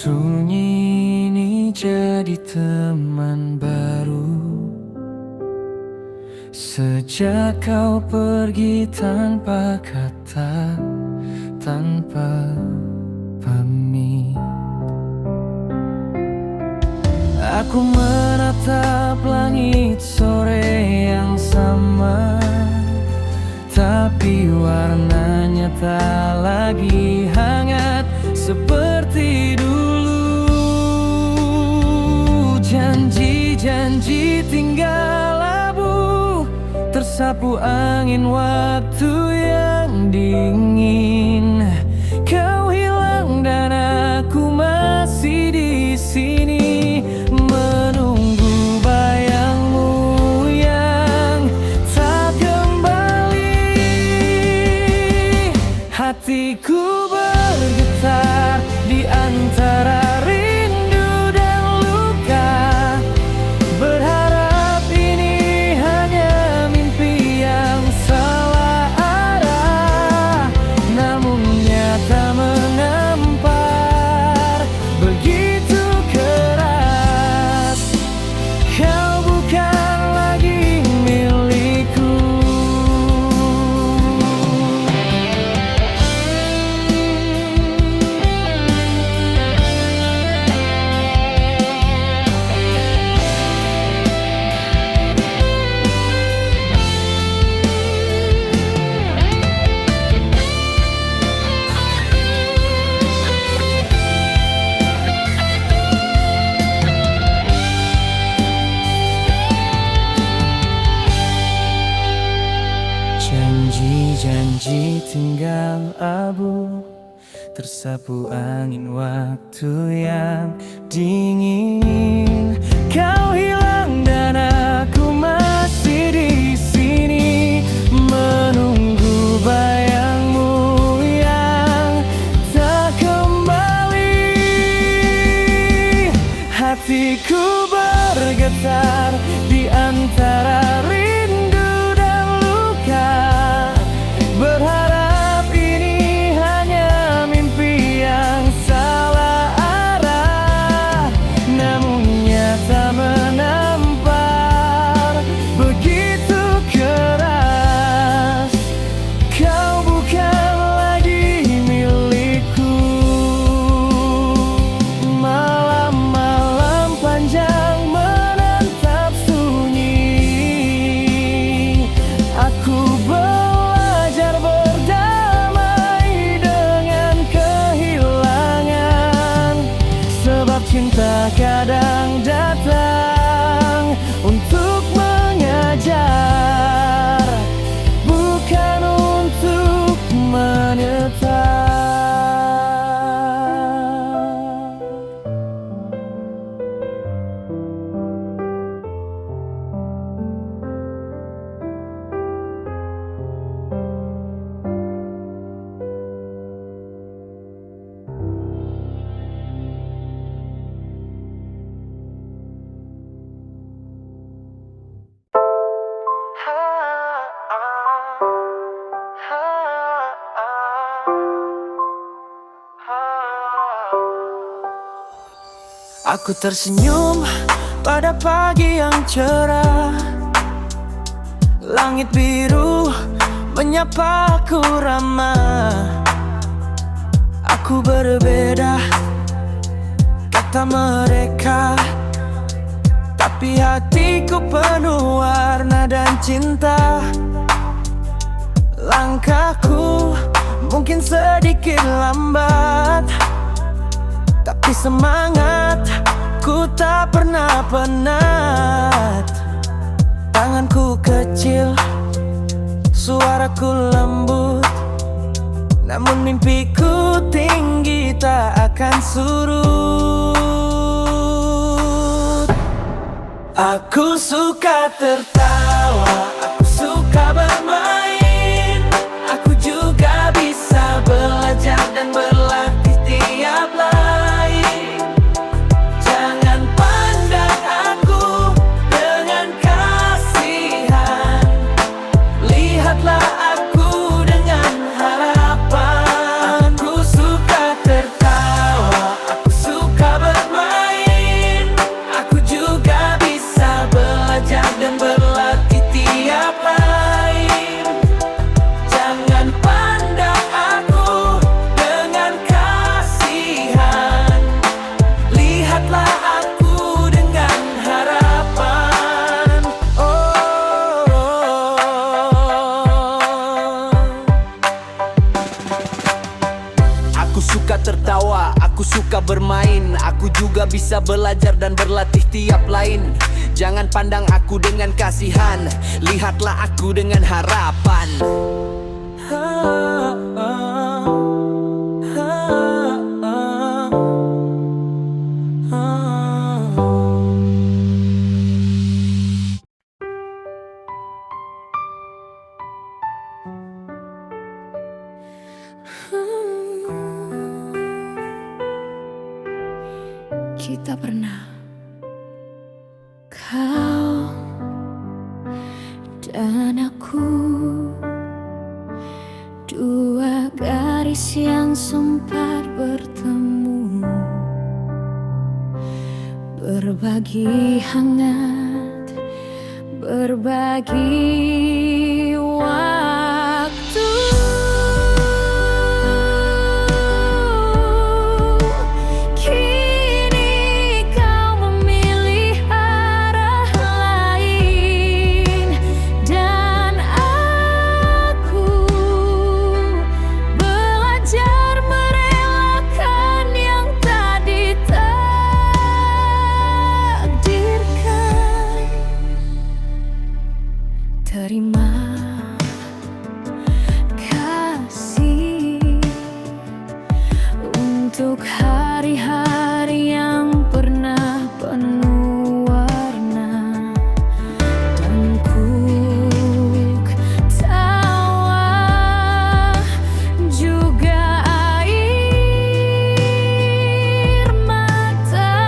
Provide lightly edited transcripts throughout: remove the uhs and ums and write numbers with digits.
Sunyi ini jadi teman baru sejak kau pergi tanpa kata, tanpa pamit. Aku menatap langit sore yang sama, tapi warnanya tak lagi hangat seperti dulu. Janji-janji tinggal abu, tersapu angin waktu yang dingin. Kau hilang dan aku masih di sini, menunggu bayangmu yang tak kembali. Hatiku bergetar di antara rindu dan luka, berharap ini hanya mimpi yang salah arah. Namun nyata menampar begitu keras. Kau bukan lagi milikku. Janji-janji tinggal abu, tersapu angin waktu yang dingin. Kau hilang dan aku masih di sini, menunggu bayangmu yang tak kembali. Hatiku bergetar di antara rindu dan luka, berharap ini hanya mimpi yang salah arah. Namun nyata menampar begitu keras. Kau bukan lagi milikku. Malam-malam panjang menatap sunyi, aku belajar berdamai dengan kehilangan. Sebab cinta kadang datang untuk mengajar, bukan untuk menetap. Aku tersenyum pada pagi yang cerah, langit biru menyapaku ramah. Aku berbeda kata mereka, tapi hatiku penuh warna dan cinta. Langkahku mungkin sedikit lambat, tapi semangatku tak pernah penat. Tanganku kecil, suaraku lembut, namun mimpiku tinggi tak akan surut. Aku suka tertawa, aku suka bermain, aku juga bisa belajar dan berlatih tiap lain. Jangan pandang aku dengan kasihan, lihatlah aku dengan harapan. Aku suka tertawa, aku suka suka tertawa, aku suka bermain. Aku juga bisa belajar dan berlatih tiap lain. Jangan pandang aku dengan kasihan, lihatlah aku dengan harapan. Kita pernah, kau dan aku, dua garis yang sempat bertemu, berbagi hangat, berbagi waktu. Terima kasih untuk hari-hari yang pernah penuh warna dan tawa, juga air mata.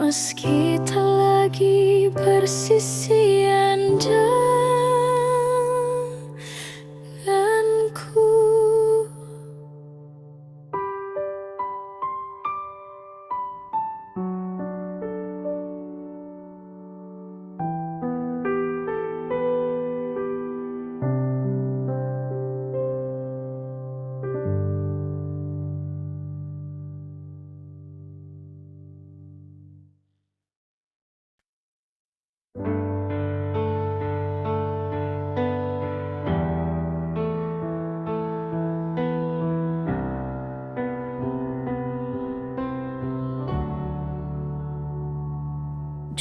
Meski tak lagi bersisian denganku.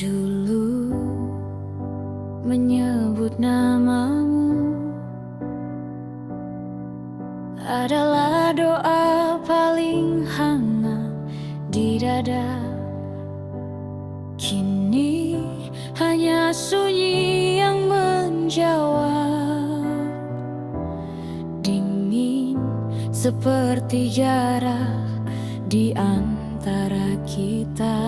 Dulu menyebut namamu adalah doa paling hangat di dada. Kini hanya sunyi yang menjawab, dingin seperti jarak di antara kita.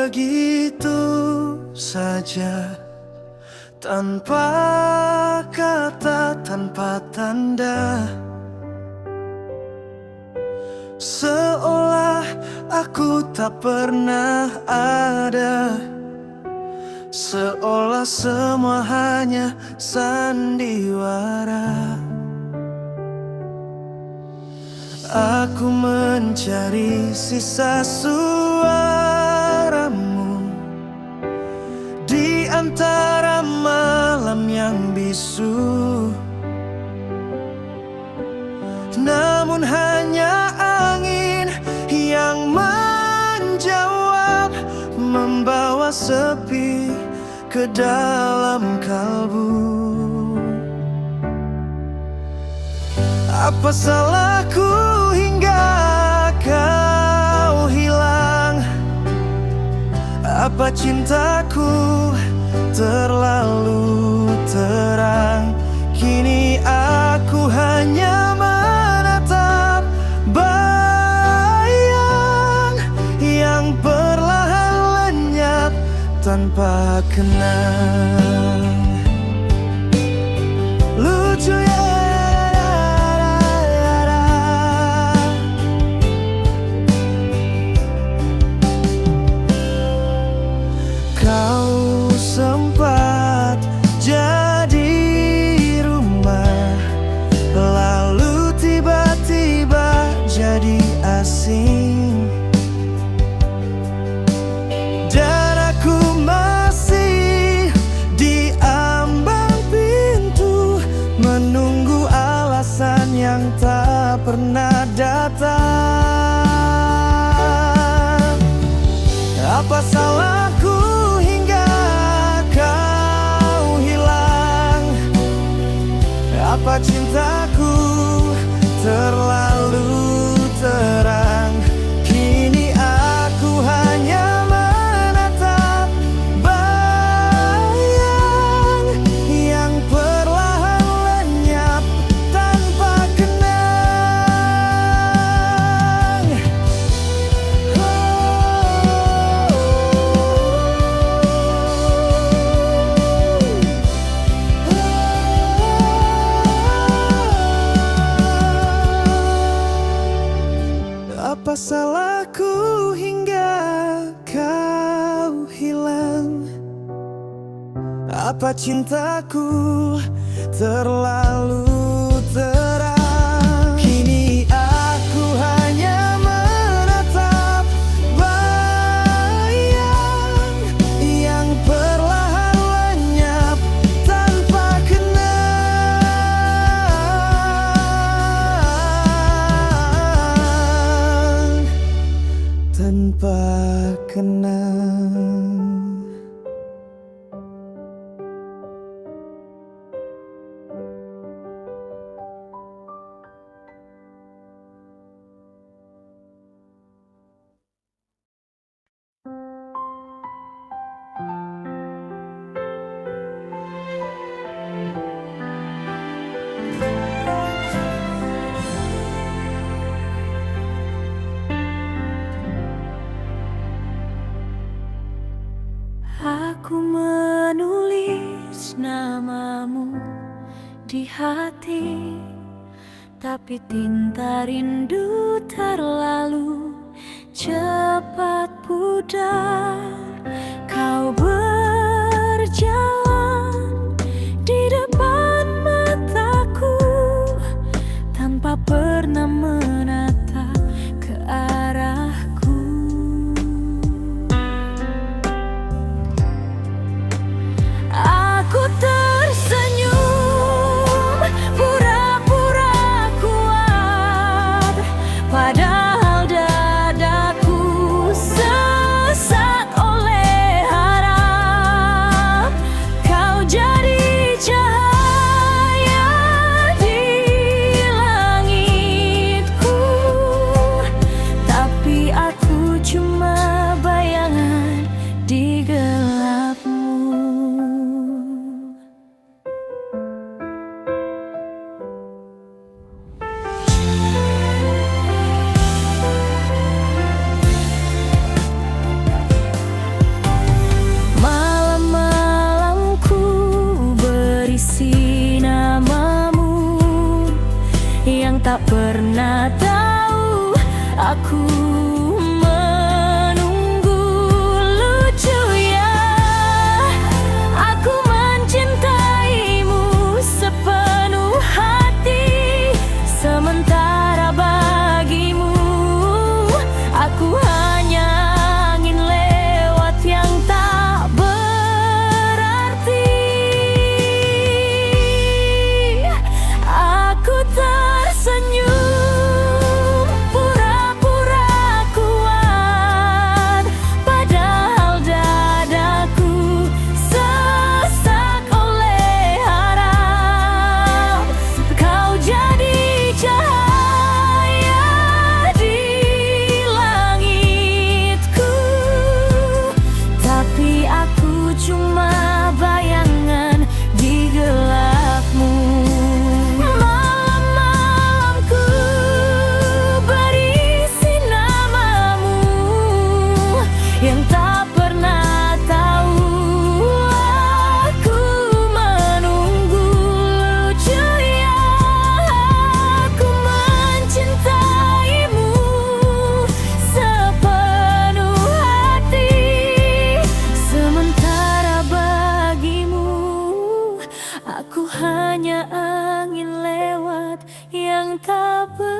begitu saja, tanpa kata, tanpa tanda. Seolah aku tak pernah ada, seolah semua hanya sandiwara. Aku mencari sisa suaramu di antara malam yang bisu, namun hanya angin yang menjawab, membawa sepi ke dalam kalbu. Apa salahku hingga kau hilang? Apa cintaku terlalu terang? Kini aku hanya menatap bayang yang perlahan lenyap tanpa kenang. Lucu ya. Kau sempat jadi rumah, lalu tiba-tiba jadi asing, dan aku masih di ambang pintu, menunggu alasan yang tak pernah datang. Apa salahku hingga kau hilang? Apa cintaku terlalu terang? Kini aku hanya menatap bayang yang perlahan lenyap tanpa kenang. Apa salahku hingga kau hilang? Apa cintaku terlalu terang? Kini aku hanya menatap bayang yang perlahan lenyap tanpa kenang, tanpa kenang. Aku menulis namamu di hati, tapi tinta rindu terlalu cepat pudar. Kau berjalan di depan mataku tanpa pernah menatap ke arahku. Aku tersenyum, pura-pura kuat, padahal dadaku sesak oleh tak pernah tahu aku menunggu. Lucu ya, aku mencintaimu sepenuh hati, sementara bagimu aku hanya angin lewat yang tak berarti. Aku tersenyum pura-pura kuat, padahal dadaku sesak oleh harap kau jadi cahaya di langitku. Tapi aku cuma bayangan di gelapmu. Malam-malamku berisi namamu yang tak pernah tahu aku menunggu. Lucu ya, aku mencintaimu sepenuh hati, sementara bagimu aku hanya angin lewat yang tak berarti.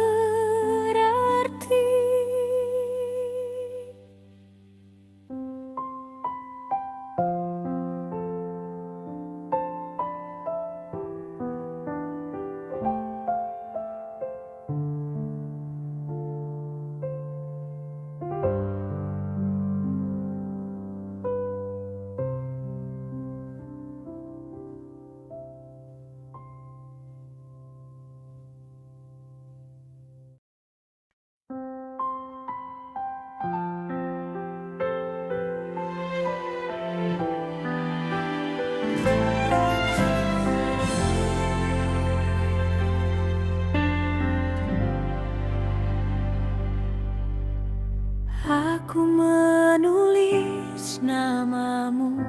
Aku menulis namamu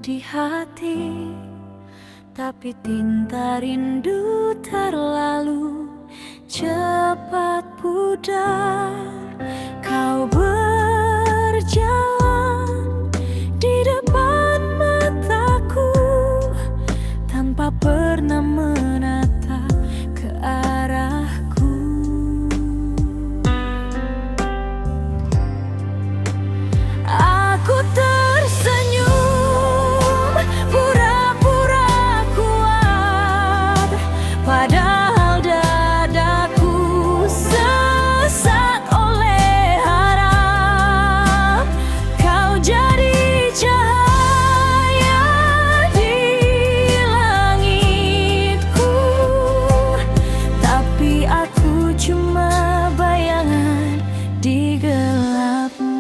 di hati, tapi tinta rindu terlalu cepat pudar. Kau berjalan di depan mataku tanpa pernah menatap ke arahku. Aku tersenyum pura-pura kuat, padahal dadaku sesak oleh harap kau jadi cahaya di langitku. Tapi aku cuma bayangan di gelapmu.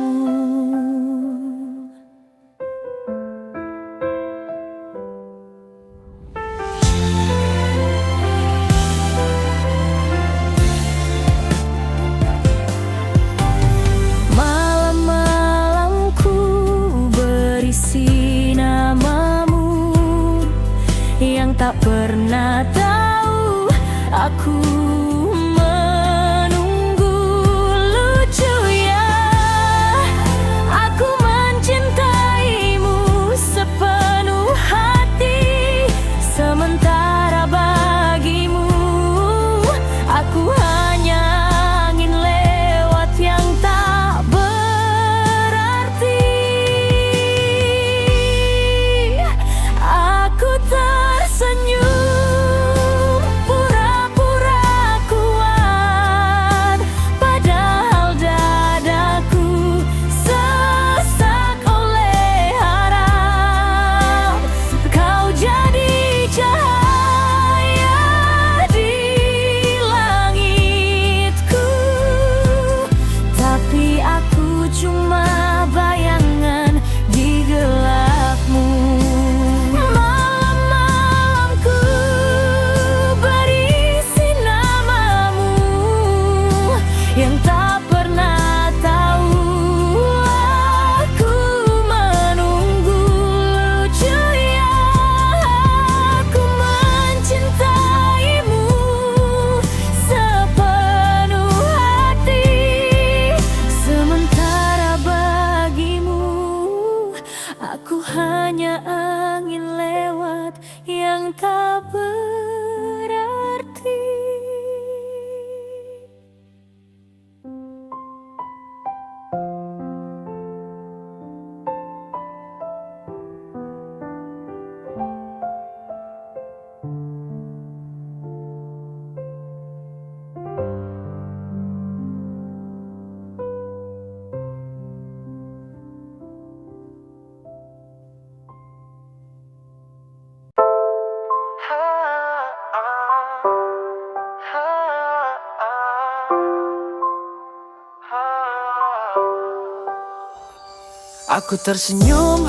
Malam-malamku berisi namamu yang tak pernah tahu aku menunggu. Lucu ya, aku mencintaimu sepenuh hati, sementara bagimu aku hanya angin lewat yang tak berarti. Aku tersenyum pura-pura hanya angin lewat yang tak berarti. Aku tersenyum